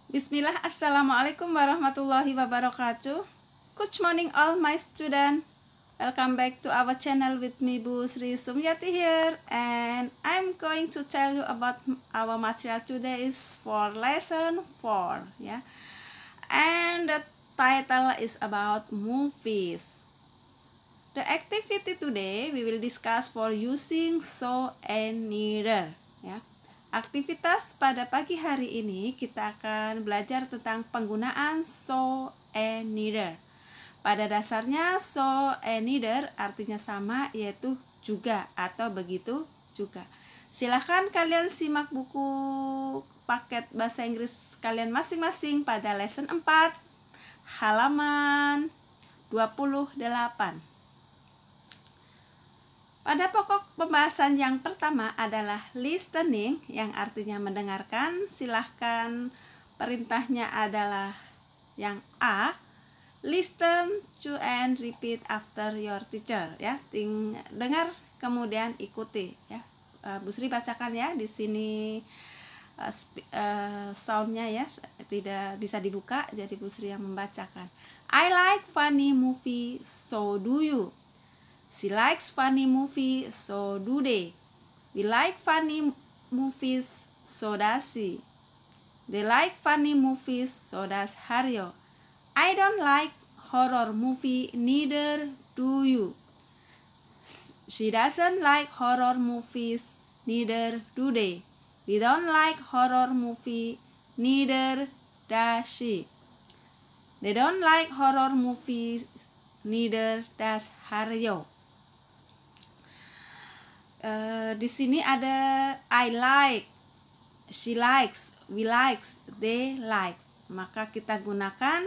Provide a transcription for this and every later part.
Bismillah, Assalamualaikum warahmatullahi wabarakatuh. Good morning all my students. Welcome back to our channel with me, Bu Sri Sumyati here. And I'm going to tell you about our material today is for lesson 4. Yeah. And the title is about movies. The activity today we will discuss for using so and neither. Ya. Aktivitas pada pagi hari ini kita akan belajar tentang penggunaan so and neither. Pada dasarnya so and neither artinya sama, yaitu juga atau begitu juga. Silahkan kalian simak buku paket bahasa Inggris kalian masing-masing pada lesson 4 halaman 28. Pada pokok pembahasan yang pertama adalah listening, yang artinya mendengarkan. Silahkan perintahnya adalah yang A, listen to and repeat after your teacher. Ya, dengar kemudian ikuti. Ya, Bu Sri bacakan ya di sini. Soundnya ya tidak bisa dibuka, jadi Bu Sri yang membacakan. I like funny movie, so do you. She likes funny movie, so do they. We like funny movies, so does she. They like funny movies, so does Haryo. I don't like horror movie, neither do you. She doesn't like horror movies, neither do they. We don't like horror movie, neither does she. They don't like horror movies, neither does Haryo. Di sini ada I like, she likes, we likes, they like. Maka kita gunakan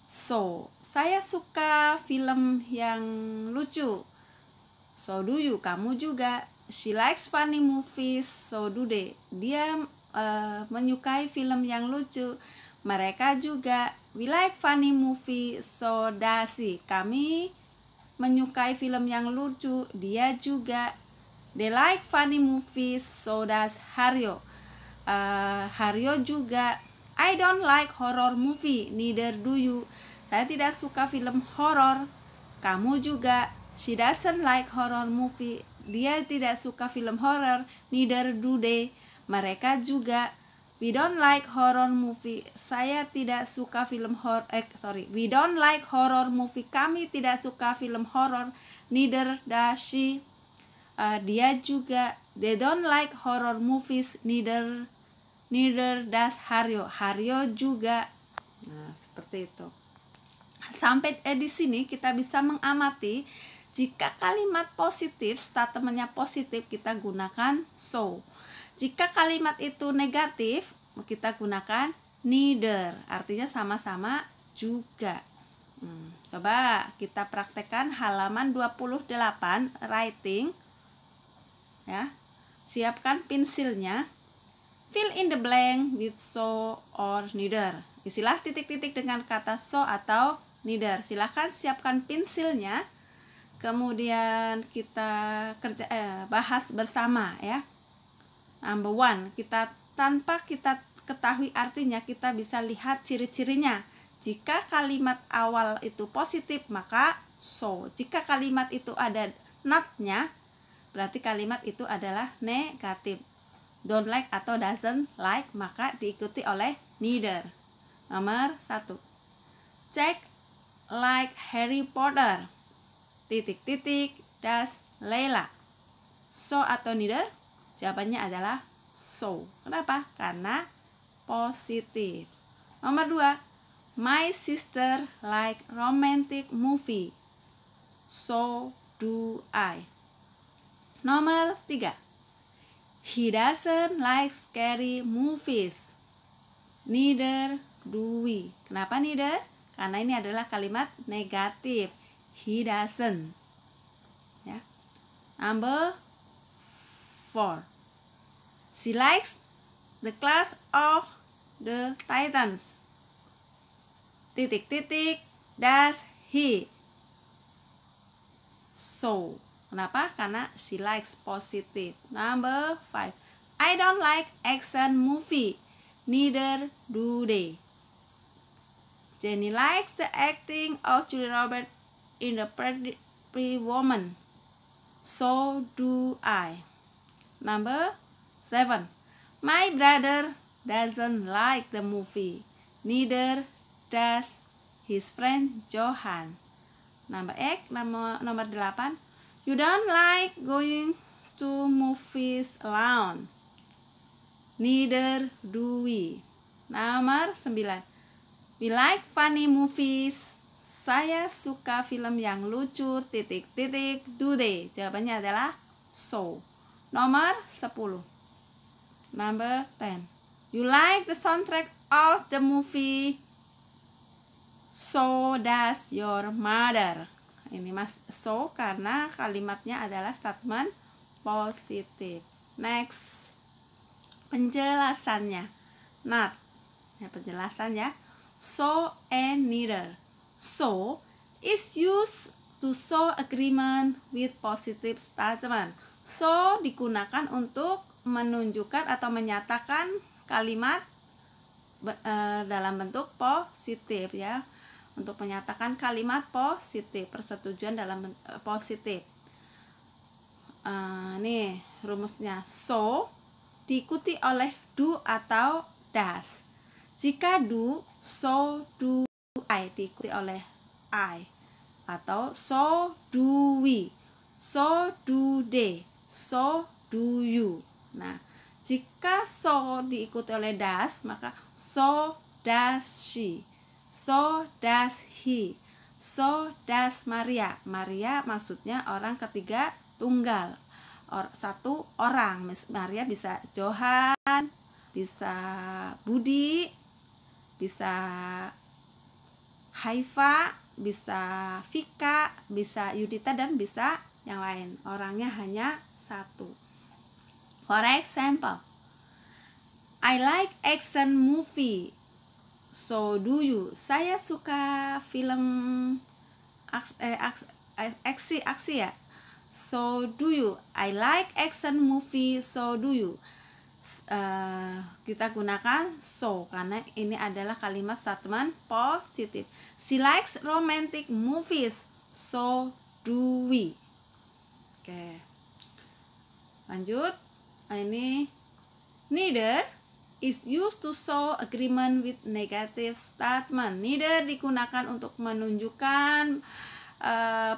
so. Saya suka film yang lucu, so do you, kamu juga. She likes funny movies, so do they. Dia menyukai film yang lucu, mereka juga. We like funny movie, so does she. Kami menyukai film yang lucu, dia juga. They like funny movies, so does Haryo. Haryo juga. I don't like horror movie, neither do you. Saya tidak suka film horor, kamu juga. She doesn't like horror movie. Dia tidak suka film horor, neither do they. Mereka juga. We don't like horror movie. Saya tidak suka film horor. We don't like horror movie. Kami tidak suka film horor. Neither does she. Dia juga. They don't like horror movies. Neither does Haryo. Haryo juga. Nah, seperti itu. Sampai di sini kita bisa mengamati jika kalimat positif, statementnya positif, kita gunakan so. Jika kalimat itu negatif, kita gunakan neither, artinya sama-sama juga. Coba kita praktekkan halaman 28 writing. Ya. Siapkan pensilnya. Fill in the blank with so or neither. Isilah titik-titik dengan kata so atau neither. Silahkan siapkan pensilnya. Kemudian kita bahas bersama ya. Number 1, tanpa kita ketahui artinya, kita bisa lihat ciri-cirinya. Jika kalimat awal itu positif, maka so. Jika kalimat itu ada not-nya, berarti kalimat itu adalah negatif. Don't like atau doesn't like, maka diikuti oleh neither. Nomor 1, Jack like Harry Potter. Titik-titik, does Leila. So atau neither? Jawabannya adalah so. Kenapa? Karena positif. Nomor 2, my sister like romantic movie. So do I. Nomor 3, he doesn't like scary movies. Neither do we. Kenapa neither? Karena ini adalah kalimat negatif. He doesn't. Ya. Number 4, she likes the Clash of the Titans. Titik-titik, does he. So, kenapa? Karena she likes positive. Number 5, I don't like action movie. neither do they. Jenny likes the acting of Julia Roberts in The Pretty Woman. So do I. Number 7. My brother doesn't like the movie. Neither does his friend Johan. Number 8. Nomor 8. You don't like going to movies alone. Neither do we. Nomor 9. We like funny movies. Saya suka film yang lucu. Do they? Jawabannya adalah so. Nomor 10. Number 10. You like the soundtrack of the movie. So does your mother. Ini so karena kalimatnya adalah statement positif. Next. Penjelasannya. Not. Ya, penjelasannya. So and neither. So is used to show agreement with positive statement. So digunakan untuk menunjukkan atau menyatakan kalimat dalam bentuk positif ya. Untuk menyatakan kalimat positif, persetujuan dalam positif. Nih rumusnya. So diikuti oleh do atau does. Jika do, so do I diikuti oleh I. Atau so do we, so do they, so do you. Nah, jika so diikuti oleh does, maka so does she, so does he, so does Maria. Maria maksudnya orang ketiga tunggal, satu orang. Maria bisa Johan, bisa Budi, bisa Haifa, bisa Vika, bisa Yudita, dan bisa yang lain. Orangnya hanya satu. For example, I like action movie. So do you. Saya suka film aksi ya. So do you. I like action movie. So do you. Kita gunakan so karena ini adalah kalimat statement positif. She likes romantic movies. So do we. Oke. Lanjut. Ini neither is used to show agreement with negative statement. Neither digunakan untuk menunjukkan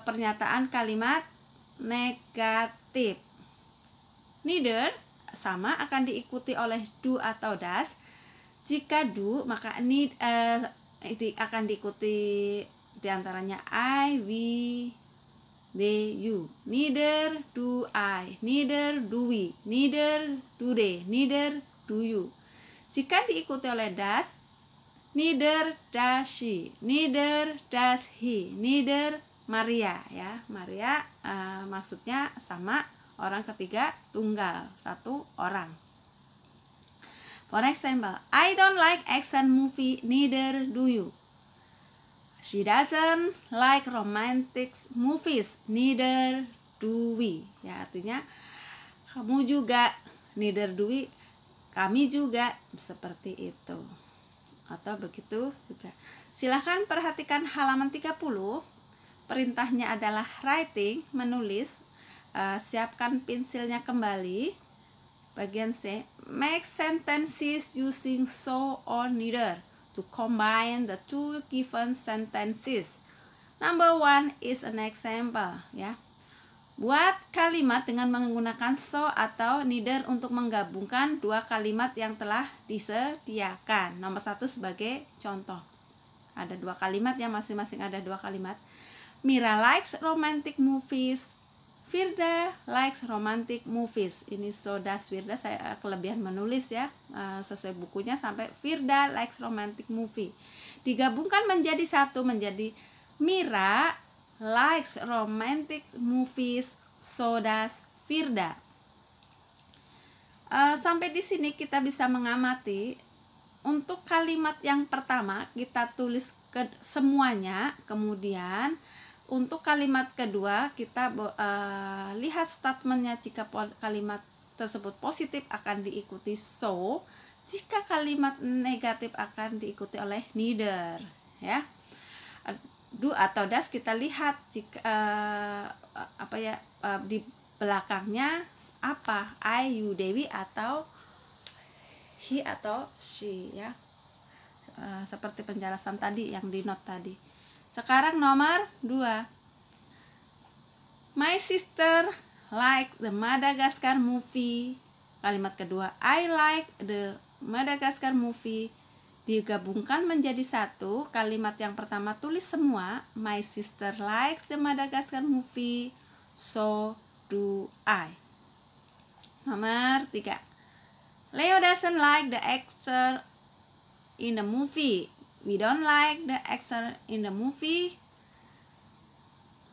pernyataan kalimat negatif. Neither sama akan diikuti oleh do atau does. Jika do maka need akan diikuti diantaranya I, we, they, you. Neither do I, neither do we, neither do they, neither do you. Jika diikuti oleh does, neither does she, neither does he, neither Maria ya. Maria maksudnya sama, orang ketiga tunggal, satu orang. For example, I don't like action movie, neither do you. She doesn't like romantic movies, neither do we. Ya, artinya kamu juga, neither do we, kami juga, seperti itu. Atau begitu juga. Silahkan perhatikan halaman 30. Perintahnya adalah writing, menulis. Siapkan pensilnya kembali. Bagian C, make sentences using so or neither to combine the two given sentences. Number 1 is an example ya. Buat kalimat dengan menggunakan so atau neither untuk menggabungkan dua kalimat yang telah disediakan. Nomor 1 sebagai contoh. Ada dua kalimat ya, masing-masing ada dua kalimat. Mira likes romantic movies. Firda likes romantic movies. Ini so does Firda, saya kelebihan menulis ya, sesuai bukunya sampai Firda likes romantic movie. Digabungkan menjadi satu, menjadi Mira likes romantic movies, so does Firda. Sampai di sini kita bisa mengamati. Untuk kalimat yang pertama kita tulis semuanya, kemudian untuk kalimat kedua kita lihat statementnya. Jika kalimat tersebut positif akan diikuti so, Jika kalimat negatif akan diikuti oleh neither, ya. Do atau does kita lihat jika di belakangnya apa, I, you, Dewi, atau he atau she, ya. Seperti penjelasan tadi yang di note tadi. Sekarang nomor 2. My sister like the Madagascar movie. Kalimat kedua, I like the Madagascar movie. Digabungkan menjadi satu. Kalimat yang pertama tulis semua. My sister likes the Madagascar movie, so do I. Nomor 3. Leo doesn't like the actor in the movie. We don't like the actor in the movie.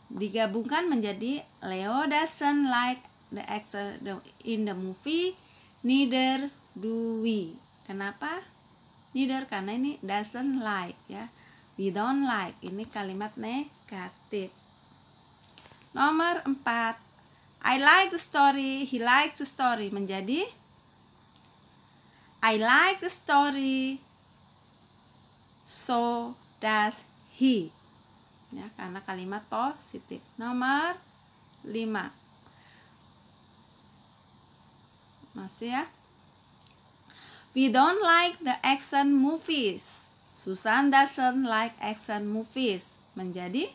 Digabungkan menjadi Leo doesn't like the actor in the movie, neither do we. Kenapa? Neither, karena ini doesn't like, ya. We don't like, ini kalimat negatif. Nomor 4. I like the story, he likes the story, menjadi I like the story, so does he, ya, karena kalimat positif. Nomor 5. Masih, ya. We don't like the action movies. Susan doesn't like action movies, menjadi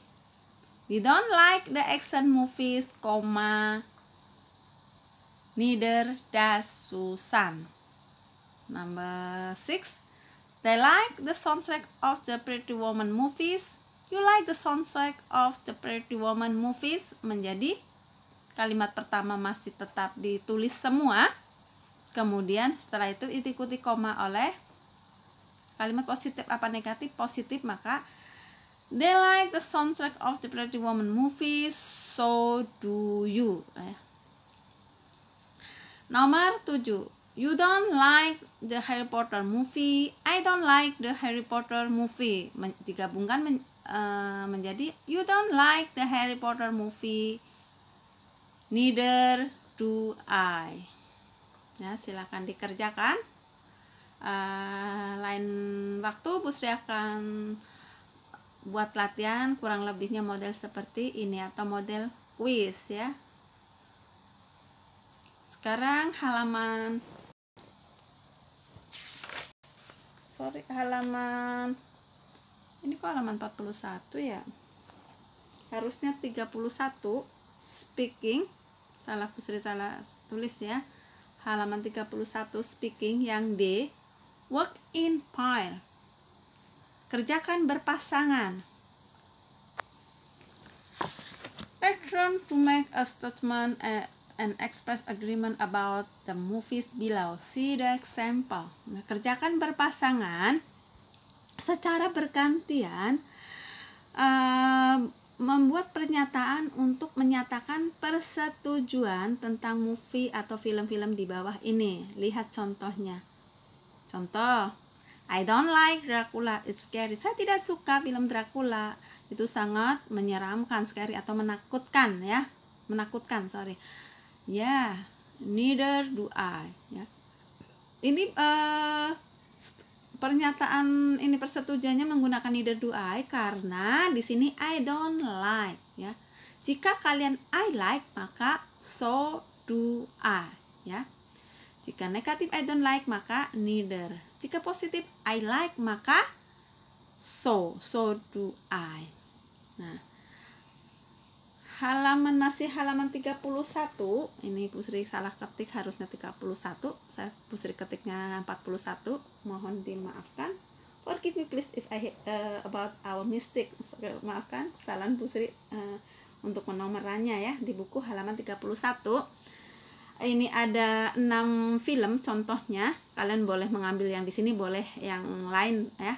we don't like the action movies, neither does Susan. Number 6. They like the soundtrack of the Pretty Woman movies. You like the soundtrack of the Pretty Woman movies, menjadi kalimat pertama masih tetap ditulis semua. Kemudian setelah itu diikuti koma oleh kalimat positif apa negatif? Positif, maka they like the soundtrack of the Pretty Woman movies, so do you. Nomor 7. You don't like the Harry Potter movie. I don't like the Harry Potter movie. Digabungkan menjadi you don't like the Harry Potter movie, neither do I. Ya, silakan dikerjakan. Lain waktu Bu Sri akan buat latihan kurang lebihnya model seperti ini atau model quiz, ya. Sekarang halaman ini kok halaman 41, ya. Harusnya 31 speaking. Bu Sri salah tulis, ya. Halaman 31 speaking yang D, work in pair. Kerjakan berpasangan. Learn to make a statement and express agreement about the movies below. See the example. Nah, kerjakan berpasangan secara bergantian, membuat pernyataan untuk menyatakan persetujuan tentang movie atau film-film di bawah ini. Lihat contohnya. Contoh, I don't like Dracula, it's scary. Saya tidak suka film Dracula, itu sangat menyeramkan, scary atau menakutkan, ya. Menakutkan, sorry. Ya, neither do I, ya. Ini pernyataan ini persetujuannya menggunakan neither do I karena di sini I don't like, ya. Jika kalian I like, maka so do I, ya. Jika negatif I don't like, maka neither. Jika positif I like, maka so do I. Nah, masih halaman 31. Ini Bu Sri salah ketik, harusnya 31. Bu Sri ketiknya 41. Mohon dimaafkan. Forgive me please if I about our mistake. Maafkan kesalahan Bu Sri untuk penomorannya, ya, di buku halaman 31. Ini ada 6 film contohnya. Kalian boleh mengambil yang di sini, boleh yang lain, ya.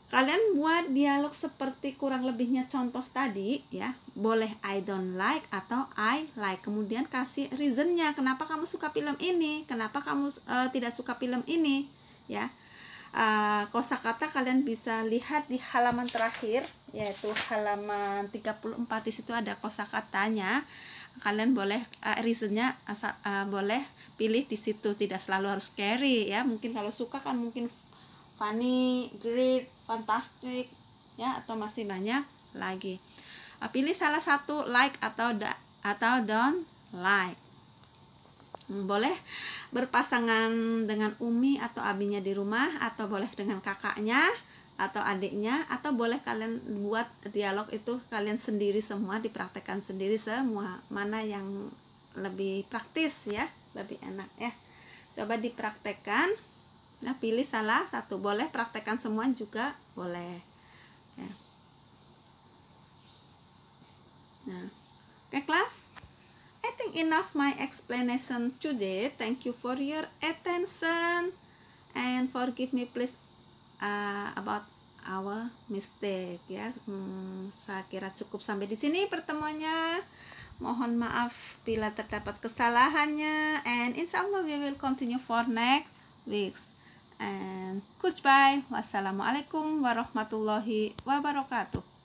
Kalian buat dialog seperti kurang lebihnya contoh tadi, ya. Boleh I don't like atau I like. Kemudian kasih reasonnya, kenapa kamu suka film ini, kenapa kamu tidak suka film ini, ya. Kosakata kalian bisa lihat di halaman terakhir, yaitu halaman 34. Di situ ada kosakatanya. kalian boleh reasonnya boleh pilih di situ, tidak selalu harus scary ya. Mungkin kalau suka kan mungkin funny, great, fantastic ya, atau masih banyak lagi. Pilih salah satu, like atau don't like. Boleh berpasangan dengan Umi atau abinya di rumah, atau boleh dengan kakaknya atau adiknya, atau boleh kalian buat dialog itu kalian sendiri semua, dipraktekkan sendiri semua, mana yang lebih praktis ya, lebih enak ya. Coba dipraktekkan. Nah, pilih salah satu, boleh praktekkan semua juga boleh ya. Nah, oke kelas, I think enough my explanation today. Thank you for your attention and forgive me please about our mistake ya. Saya kira cukup sampai di sini pertemuannya. Mohon maaf bila terdapat kesalahannya, and insyaallah we will continue for next weeks. And goodbye. Wassalamualaikum warahmatullahi wabarakatuh.